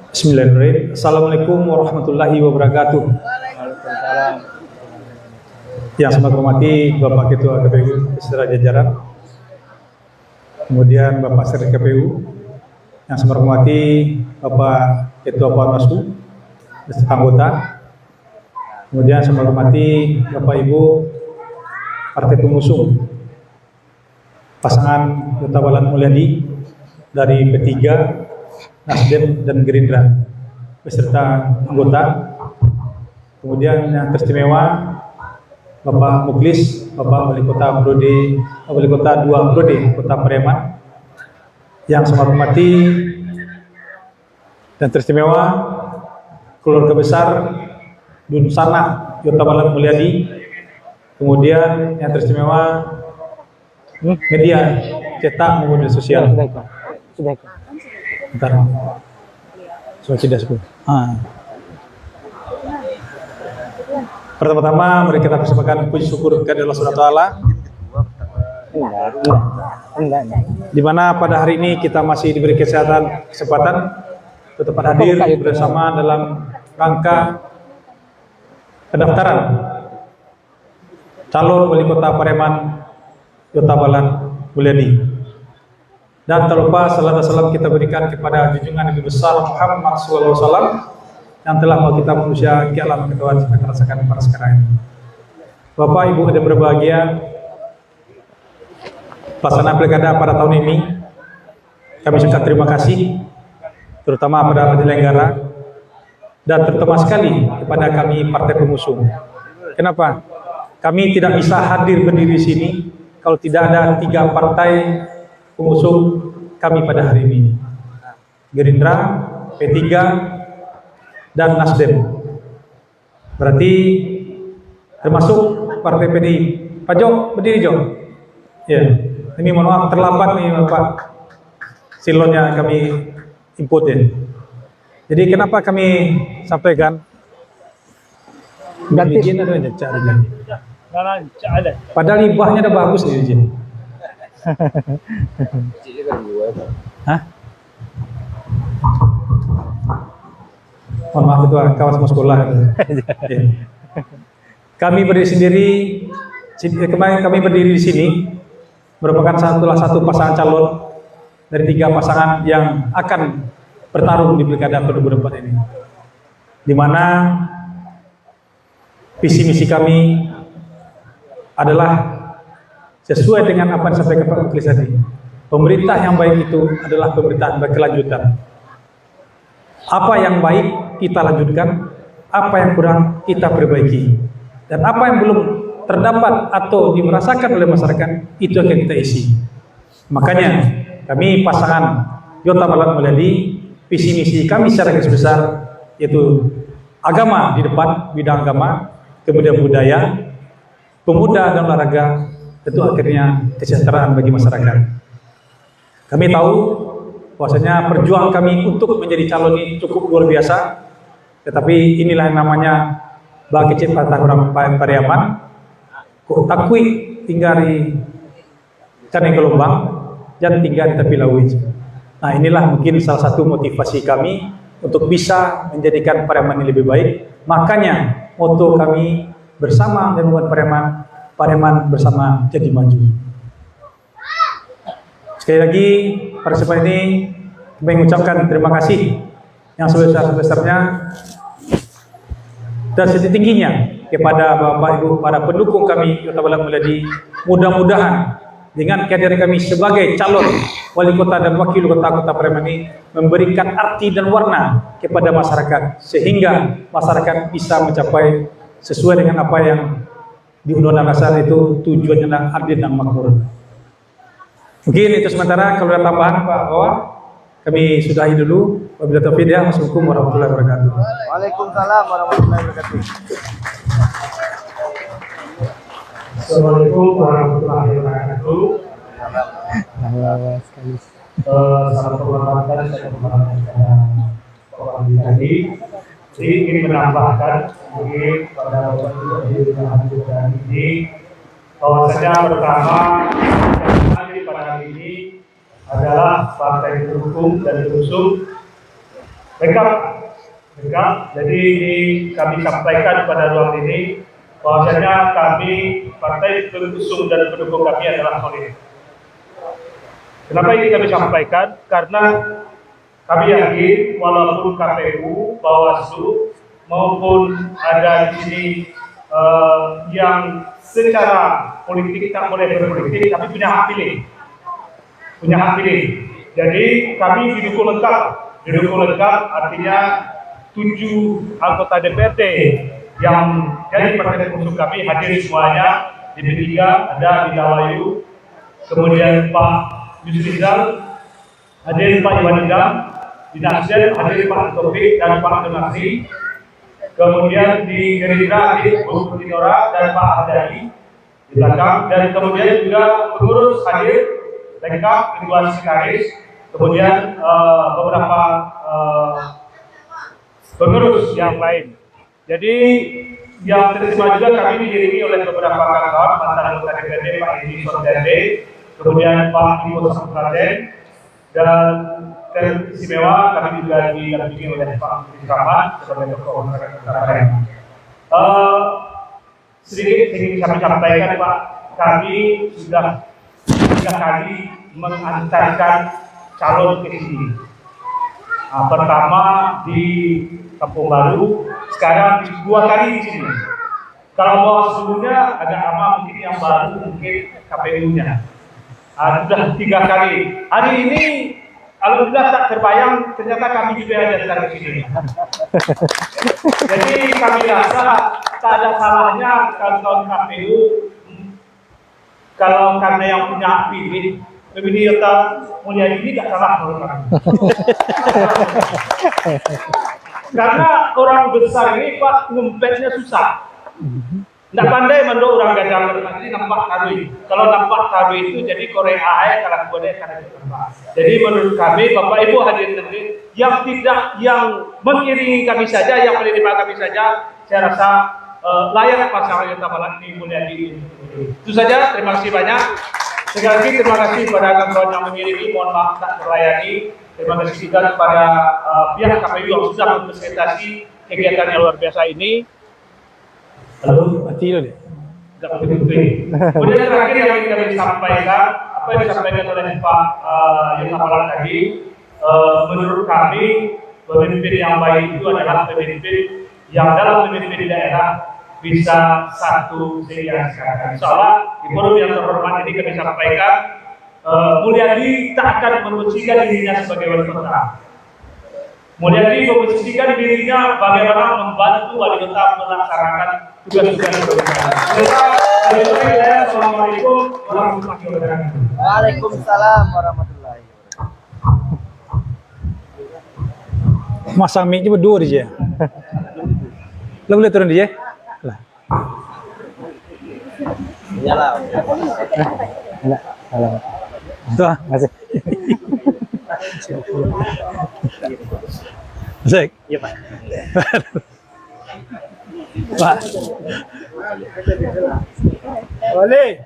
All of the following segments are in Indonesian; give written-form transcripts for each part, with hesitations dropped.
Bismillahirrahmanirrahim. Assalamualaikum warahmatullahi wabarakatuh. Yang saya hormati Bapak Ketua KPU beserta jajaran, kemudian Bapak Sekretariat KPU, yang saya hormati Bapak Ketua Bawaslu beserta anggota, kemudian saya hormati Bapak Ibu Partai Pengusung pasangan Yota Balan Mulyadi dari P3, Nasdem dan Gerindra beserta anggota, kemudian yang teristimewa Bapak Muklis, Bapak Wali Kota Prode, Wali Kota 2 Prode, Kota Pariaman, yang saya hormati dan teristimewa keluarga besar Dunsana Yota Balan Mulyadi, kemudian yang teristimewa media cetak maupun media sosial. Sudah. Bentar. Sudah 10. Pertama-tama mari kita persembahkan puji syukur kepada Allah Subhanahu wa taala. Di mana pada hari ini kita masih diberi kesempatan untuk hadir bersama dalam rangka pendaftaran calon wali kota Pariaman Yota Balan Mulyadi. Dan tak lupa salam dan salam kita berikan kepada junjungan Nabi besar Muhammad SAW yang telah membawa kita manusia ke alam kedua yang kita rasakan pada sekarang ini. Bapak Ibu yang berbahagia, pelaksanaan pilkada pada tahun ini kami ucapkan terima kasih terutama pada penyelenggara dan terutama sekali kepada kami partai pengusung. Kenapa? Kami tidak bisa hadir berdiri di sini kalau tidak ada 3 partai pengusung kami pada hari ini: Gerindra, P3, dan Nasdem. Berarti termasuk partai PDI. Pak Jo, berdiri Jo. Ya, ini mohon maaf terlambat nih Pak. Silonnya kami input ya. Jadi kenapa kami sampaikan? Ganti izin ada caranya. Padahal ibahnya udah bagus nih izin. Hah? Mohon maaf itu kawan semua sekolah. Ya. Kami berdiri sendiri. Kemarin kami berdiri di sini merupakan salah satu pasangan calon dari 3 pasangan yang akan bertarung di pilkada 2024 ini. Di mana visi misi kami adalah sesuai dengan apa yang disampaikan Pak Muklis tadi. Pemerintah yang baik itu adalah pemerintahan berkelanjutan. Apa yang baik kita lanjutkan, apa yang kurang kita perbaiki, dan apa yang belum terdapat atau dirasakan oleh masyarakat itu akan kita isi. Makanya kami pasangan Yota Balan Mulyadi, visi misi kami secara garis besar yaitu agama di depan, bidang agama, kemudian budaya, pemuda dan olahraga, tentu akhirnya kesejahteraan bagi masyarakat. Kami tahu bahwasanya perjuangan kami untuk menjadi calon ini cukup luar biasa, tetapi inilah yang namanya bagi kecil patah orang Pariaman, kok takui tinggal di Caneng Gelombang dan tinggal di Tepi Lawi. Nah, inilah mungkin salah satu motivasi kami untuk bisa menjadikan Pariaman ini lebih baik. Makanya moto kami bersama dan membuat Pariaman bersama jadi maju. Sekali lagi pada kesempatan ini kami mengucapkan terima kasih yang sebesar-besarnya dan setingginya kepada Bapak Ibu para pendukung kami Yota Balan Mulyadi. Mudah-mudahan dengan kehadiran kami sebagai calon wali kota dan wakil kota Pariaman ini memberikan arti dan warna kepada masyarakat sehingga masyarakat bisa mencapai sesuai dengan apa yang di Undang-Undang Dasar itu tujuannya adil dan makmur. Mungkin itu sementara. Kalau ada tambahan Pak Bawa, kami sudahi dulu. Wabillahi taufiq. Wassalamualaikum warahmatullahi wabarakatuh. Waalaikumsalam warahmatullahi wabarakatuh. Assalamualaikum warahmatullahi wabarakatuh. Salam penghormatan saya Bapak tadi. Jadi ingin menambahkan mungkin pada waktu ini bahwasanya pertama pada hari ini adalah partai pendukung dan pengusung lengkap. Jadi kami sampaikan pada ruang ini bahwasanya kami partai pengusung dan pendukung kami adalah solid. Kenapa ini kami sampaikan? Karena kami yakin walaupun KPU, Bawaslu maupun ada di sini yang secara politik tak boleh berpolitik, tapi punya hak pilih. Jadi kami didukung lengkap artinya 7 anggota DPRD yang jadi partai pengusung kami hadir semuanya. Di P3 ada Ida Wayu, kemudian Pak Yusrizal, hadir Pak Iwan Idam, di Nasdem hadir Pak Taufik dan Pak Donasi, kemudian di Gerindra hadir Bu Putinora dan Pak Hadari di belakang, dan kemudian juga pengurus hadir lengkap, Ridwan Sekretaris, kemudian beberapa pengurus yang lain. Jadi yang terima juga kami diiringi oleh beberapa kawan mantan anggota DPRD Pak Edi Sordende, kemudian Pak Ibu Saputraden, dan teristimewa kami juga didampingi oleh Pak Rahmat sebagai tokoh masyarakat. Sedikit ingin kami sampaikan Pak, kami sudah 3 kali mengantarkan calon ke sini. Pertama di Kampung Baru, sekarang 2 kali di sini. Kalau Bawaslu-nya agak lama, mungkin yang baru mungkin KPU-nya. Sudah 3 kali. Hari ini alhamdulillah tak terbayang, ternyata kami juga ada datang ke sini. Jadi kami rasa tak ada salahnya kalau KPU, kalau karena yang punya pilih, memilih Yota Mulyadi ini tidak salah menurut kami. Karena orang besar ini Pak ngumpetnya susah. Tidak pandai mendo orang gadang nanti nampak karui. Kalau nampak karui itu jadi Korea aja kalau boleh karena nampak. Jadi menurut kami Bapak Ibu hadirin nanti yang mengiringi kami saja, yang menerima kami saja, saya rasa layak pasangan Yota Mulyadi. Itu saja. Terima kasih banyak. Sekali lagi terima kasih kepada kawan-kawan yang mengirimi. Mohon maaf tak terlayani. Terima kasih juga kepada pihak KPU yang sudah memfasilitasi kegiatan yang luar biasa ini. Halo, Mati dulu deh. Kemudian terakhir yang ingin kami sampaikan, apa yang disampaikan oleh Pak Yota Malang tadi, menurut kami pemimpin yang baik itu adalah pemimpin yang dalam pemimpin daerah bisa satu yang sekarang. Insyaallah di forum yang terhormat ini kami sampaikan, Mulyadi tak akan memposisikan dirinya sebagai wali kota. Mulyadi memposisikan dirinya bagaimana membantu wali kota melaksanakan tugas-tugas pemerintahan. Assalamualaikum warahmatullahi wabarakatuh. Waalaikumsalam warahmatullahi wabarakatuh. Masang mic berdua dia. Lo boleh turun dia? Lah. Iyalah. Halo. Tuh, masih. Masih. Iya, Pak. Pak. Boleh.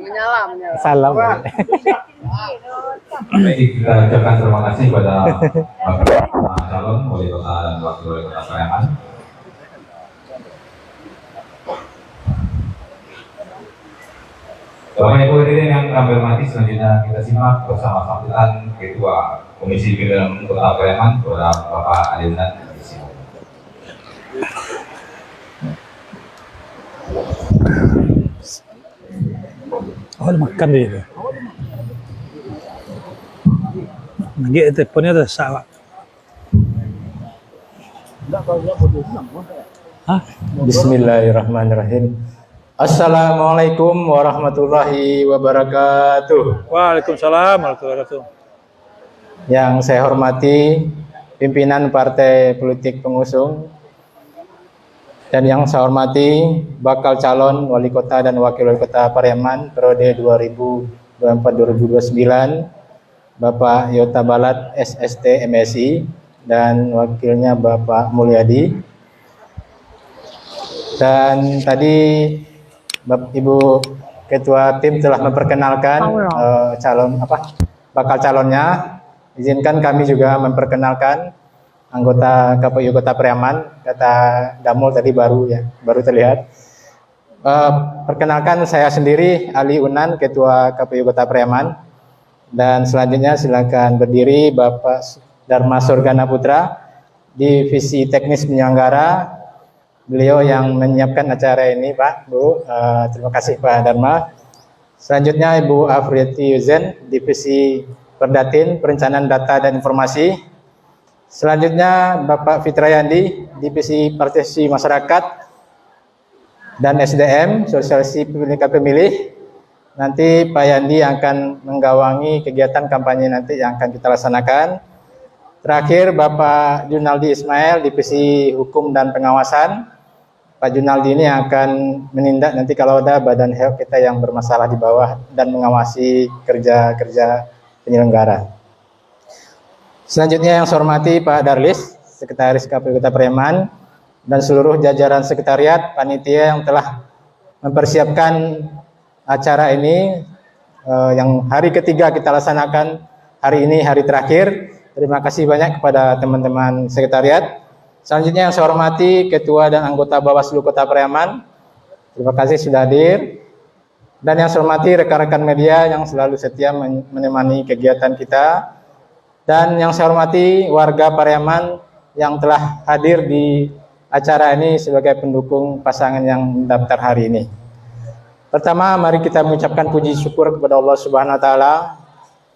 Menyala. Salam. Baik, kita ucapkan terima kasih kepada Bapak calon wali kota dan wakil wali kota Sleman. Bapak Ibu hadirin yang kami hormati, selanjutnya kita simak bersama sambutan Ketua Komisi Pemilihan Kota Sleman, Bapak Adinat. Oh, makan dia. Nanti teleponnya ada salah. Hah? Bismillahirrahmanirrahim. Assalamualaikum warahmatullahi wabarakatuh. Waalaikumsalam warahmatullahi wabarakatuh. Yang saya hormati pimpinan partai politik pengusung dan yang saya hormati bakal calon wali kota dan wakil wali kota Pariaman periode 2024-2029 Bapak Yota Balat SST MSI dan wakilnya Bapak Mulyadi. Dan tadi Bapak Ibu Ketua tim telah memperkenalkan calon bakal calonnya. Izinkan kami juga memperkenalkan anggota KPU Kota Periaman. Kata Damul tadi baru terlihat. Perkenalkan, saya sendiri Ali Unan, Ketua KPU Kota Periaman. Dan selanjutnya silakan berdiri Bapak Dharma Surgana Putra, Divisi Teknis Penyelenggara. Beliau yang menyiapkan acara ini, Pak, Bu. Terima kasih Pak Dharma. Selanjutnya Ibu Afriyati Yuzen, Divisi Perdatin, Perencanaan Data dan Informasi. Selanjutnya Bapak Fitrayandi, Divisi Partisipasi Masyarakat dan SDM, Sosialisasi Pemilih. Nanti Pak Yandi akan menggawangi kegiatan kampanye nanti yang akan kita laksanakan. Terakhir Bapak Junaldi Ismail, Divisi Hukum dan Pengawasan. Pak Junaldi ini akan menindak nanti kalau ada badan help kita yang bermasalah di bawah dan mengawasi kerja-kerja penyelenggara. Selanjutnya yang saya hormati Pak Darlis, Sekretaris KPU Kota Periaman, dan seluruh jajaran sekretariat panitia yang telah mempersiapkan acara ini yang hari ketiga kita laksanakan hari ini, hari terakhir. Terima kasih banyak kepada teman-teman sekretariat. Selanjutnya yang saya hormati Ketua dan anggota Bawaslu Kota Periaman. Terima kasih sudah hadir. Dan yang saya hormati rekan-rekan media yang selalu setia menemani kegiatan kita. Dan yang saya hormati warga Periaman yang telah hadir di acara ini sebagai pendukung pasangan yang mendaftar hari ini. Pertama, mari kita mengucapkan puji syukur kepada Allah Subhanahu wa taala.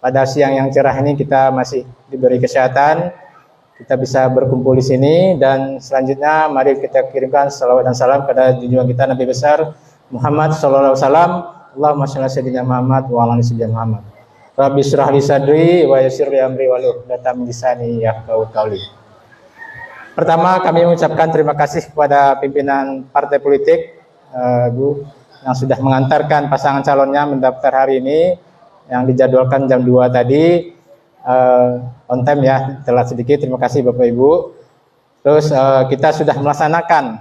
Pada siang yang cerah ini kita masih diberi kesehatan, kita bisa berkumpul di sini, dan selanjutnya mari kita kirimkan salawat dan salam pada junjungan kita Nabi besar Muhammad sallallahu alaihi wasallam. Allahumma shalli ala sayyidina Muhammad wa ala ali sayyidina Muhammad. Rabbi shrah li sadri wa yassir li amri wahlul 'uqdatam min lisani yafqahu qawli. Pertama, kami mengucapkan terima kasih kepada pimpinan partai politik Bu yang sudah mengantarkan pasangan calonnya mendaftar hari ini yang dijadwalkan jam 2 tadi. On time ya, telat sedikit. Terima kasih Bapak Ibu. Terus kita sudah melaksanakan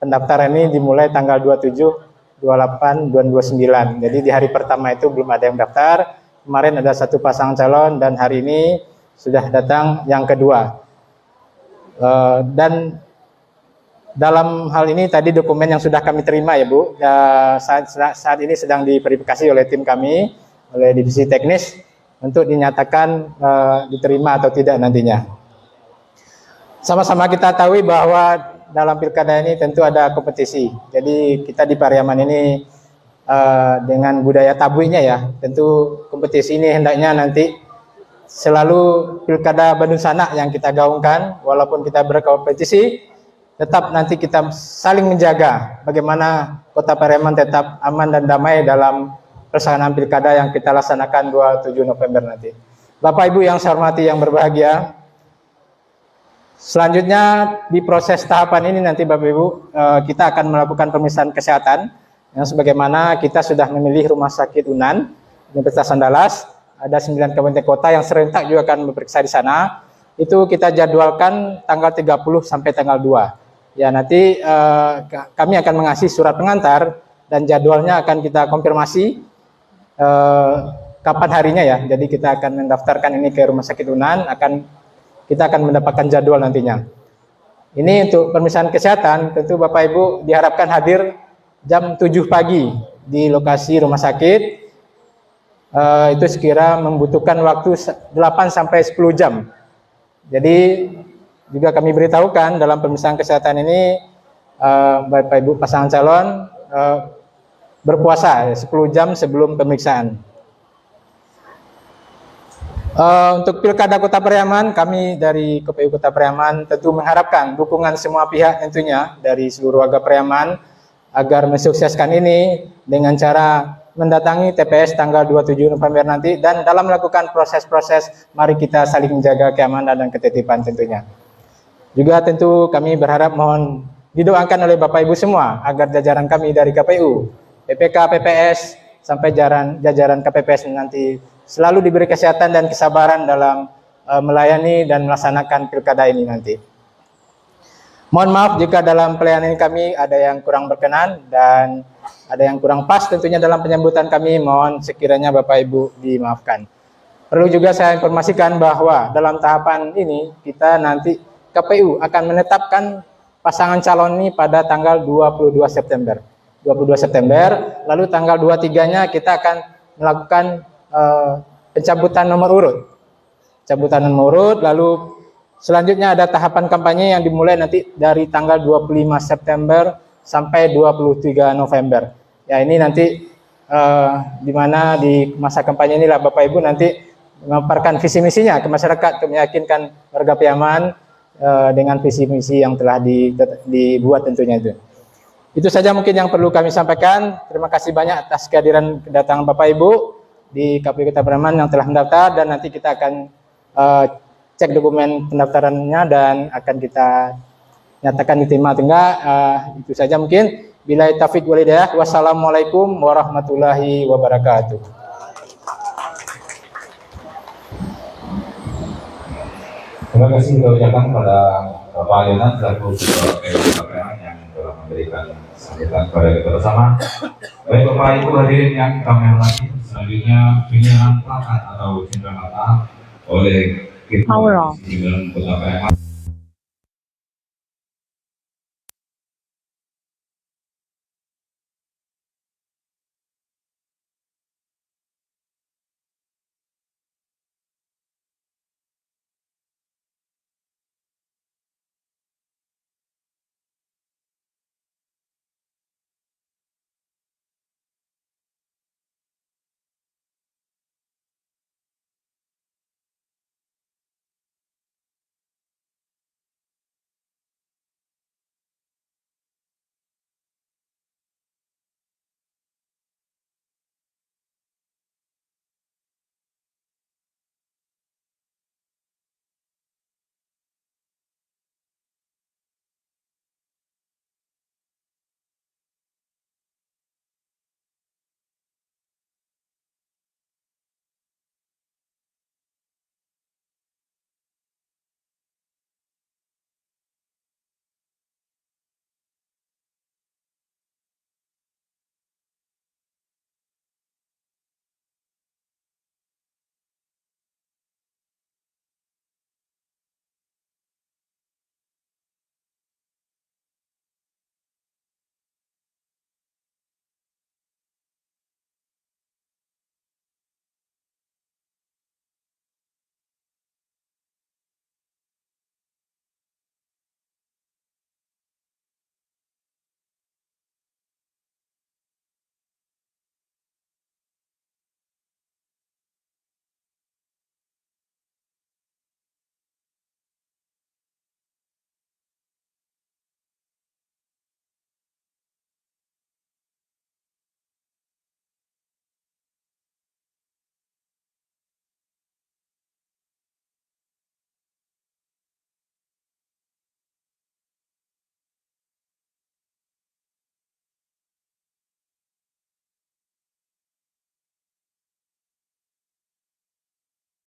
pendaftaran ini dimulai tanggal 27, 28, dan 29. Jadi di hari pertama itu belum ada yang daftar. Kemarin ada satu pasangan calon dan hari ini sudah datang yang kedua. Dan dalam hal ini tadi dokumen yang sudah kami terima ya Bu, saat ini sedang diverifikasi oleh tim kami, oleh divisi teknis untuk dinyatakan diterima atau tidak nantinya. Sama-sama kita tahu bahwa dalam pilkada ini tentu ada kompetisi. Jadi kita di Pariaman ini dengan budaya tabunya ya, tentu kompetisi ini hendaknya nanti selalu pilkada Bandung Sanak yang kita gaungkan. Walaupun kita berkompetisi, tetap nanti kita saling menjaga bagaimana Kota Pariaman tetap aman dan damai dalam pelaksanaan pilkada yang kita laksanakan 27 November nanti. Bapak Ibu yang saya hormati yang berbahagia, selanjutnya di proses tahapan ini nanti Bapak Ibu kita akan melakukan pemeriksaan kesehatan yang sebagaimana kita sudah memilih Rumah Sakit Unan Universitas Andalas. Ada 9 kabupaten kota yang serentak juga akan memeriksa di sana. Itu kita jadwalkan tanggal 30 sampai tanggal 2. Ya, nanti kami akan mengasih surat pengantar dan jadwalnya akan kita konfirmasi kapan harinya ya. Jadi kita akan mendaftarkan ini ke Rumah Sakit Unan, kita akan mendapatkan jadwal nantinya. Ini untuk pemeriksaan kesehatan, tentu Bapak Ibu diharapkan hadir jam 7 pagi di lokasi rumah sakit. Itu sekira membutuhkan waktu 8 sampai 10 jam. Jadi juga kami beritahukan dalam pemeriksaan kesehatan ini Bapak Ibu pasangan calon berpuasa 10 jam sebelum pemeriksaan. Untuk Pilkada Kota Pariaman, kami dari KPU Kota Pariaman tentu mengharapkan dukungan semua pihak tentunya dari seluruh warga Pariaman agar mensukseskan ini dengan cara mendatangi TPS tanggal 27 November nanti, dan dalam melakukan proses-proses mari kita saling menjaga keamanan dan ketertiban tentunya. Juga tentu kami berharap mohon didoakan oleh Bapak Ibu semua agar jajaran kami dari KPU, PPK, PPS sampai jajaran KPPS nanti selalu diberi kesehatan dan kesabaran dalam melayani dan melaksanakan pilkada ini nanti. Mohon maaf jika dalam pelayanan kami ada yang kurang berkenan dan ada yang kurang pas tentunya dalam penyambutan kami, mohon sekiranya Bapak Ibu dimaafkan. Perlu juga saya informasikan bahwa dalam tahapan ini kita nanti KPU akan menetapkan pasangan calon ini pada tanggal 22 September. 22 September, lalu tanggal 23-nya kita akan melakukan pencabutan nomor urut. Pencabutan nomor urut, lalu selanjutnya ada tahapan kampanye yang dimulai nanti dari tanggal 25 September sampai 23 November. Ya, ini nanti di mana di masa kampanye inilah Bapak Ibu nanti memaparkan visi misinya ke masyarakat untuk meyakinkan warga Piaman dengan visi misi yang telah dibuat tentunya itu. Itu saja mungkin yang perlu kami sampaikan. Terima kasih banyak atas kehadiran kedatangan Bapak Ibu di KPU Kota Piaman yang telah mendaftar, dan nanti kita akan cek dokumen pendaftarannya dan akan kita nyatakan diterima atau enggak. Itu saja mungkin. Billahi taufiq wal hidayah. Wassalamualaikum warahmatullahi wabarakatuh. Terima kasih kita ucapkan pada Bapak Alionan selaku Ketua KPU Piaman yang telah memberikan sambutan kepada kita bersama. Baik Bapak Ibu hadirin yang kami hormati, selanjutnya penyerahan plakat atau cindera mata oleh Ketua Komisi Pemilihan Kota Piaman.